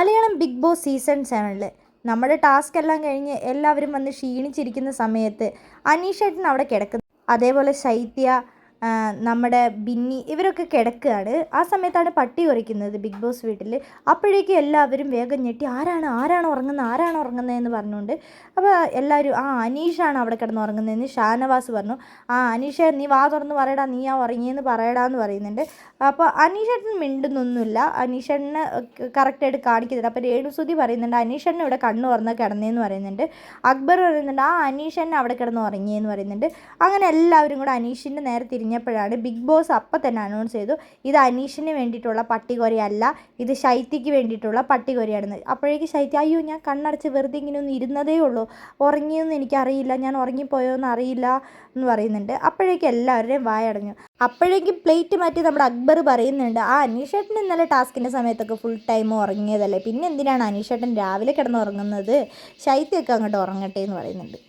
Malayalam big boss season 7 നമ്മുടെ task എല്ലാം കഴിഞ്ഞ് എല്ലാവരും വന്ന് ക്ഷീണിച്ചിരിക്കുന്ന സമയത്ത് അനീഷേട്ടൻ അവിടെ കിടക്കുന്നു. അതേപോലെ ശൈത്യ, നമ്മുടെ ബിന്നി ഇവരൊക്കെ കിടക്കുകയാണ്. ആ സമയത്താണ് പട്ടി കുരയ്ക്കുന്നത് ബിഗ് ബോസ് വീട്ടിൽ. അപ്പോഴേക്കും എല്ലാവരും വേഗം ഞെട്ടി ആരാണ് ഉറങ്ങുന്നതെന്ന് പറഞ്ഞുകൊണ്ട് അപ്പോൾ എല്ലാവരും അനീഷാണ് അവിടെ കിടന്ന് ഉറങ്ങുന്നതെന്ന് ഷാനവാസ് പറഞ്ഞു. അനീഷ നീ വാ തുറന്ന് പറയടാ, നീ ഉറങ്ങിയെന്ന് പറയടാന്ന് പറയുന്നുണ്ട്. അപ്പോൾ അനീഷേട്ടൻ മിണ്ടുന്നൊന്നുമില്ല, അനീഷേട്ടന് കറക്റ്റായിട്ട് കാണിക്കുന്നില്ല. അപ്പോൾ രേണുസുതി പറയുന്നുണ്ട് അനീഷേട്ടൻ ഇവിടെ കണ്ണു തുറന്ന് കിടന്നേന്ന് പറയുന്നുണ്ട്. അക്ബർ പറയുന്നുണ്ട് അനീഷേട്ടൻ അവിടെ കിടന്ന് ഉറങ്ങിയെന്ന് പറയുന്നുണ്ട്. അങ്ങനെ എല്ലാവരും കൂടെ അനീഷിൻ്റെ നേരെ തിരിഞ്ഞപ്പോഴാണ് ബിഗ് ബോസ് അപ്പം തന്നെ അനൗൺസ് ചെയ്തു, ഇത് അനീഷിന് വേണ്ടിയിട്ടുള്ള പട്ടികൊരയല്ല, ഇത് ശൈത്യയ്ക്ക് വേണ്ടിയിട്ടുള്ള പട്ടികൊരയാണെന്ന്. അപ്പോഴേക്ക് ശൈത്യ അയ്യോ ഞാൻ കണ്ണടച്ച് വെറുതെ ഇങ്ങനെ ഒന്ന് ഇരുന്നതേ ഉള്ളൂ, ഉറങ്ങിയൊന്നും എനിക്കറിയില്ല, ഞാൻ ഉറങ്ങിപ്പോയോന്ന് അറിയില്ല എന്ന് പറയുന്നുണ്ട്. അപ്പോഴേക്കും എല്ലാവരുടെയും വായടഞ്ഞു. അപ്പോഴേക്കും പ്ലേറ്റ് മാറ്റി നമ്മുടെ അക്ബർ പറയുന്നുണ്ട് അനീഷേട്ടൻ ഇന്നലെ ടാസ്കിൻ്റെ സമയത്തൊക്കെ ഫുൾ ടൈം ഉറങ്ങിയതല്ലേ, പിന്നെ എന്തിനാണ് അനീഷേട്ടൻ രാവിലെ കിടന്ന് ഉറങ്ങുന്നത്, ശൈത്യമൊക്കെ അങ്ങോട്ട് ഉറങ്ങട്ടെ എന്ന് പറയുന്നുണ്ട്.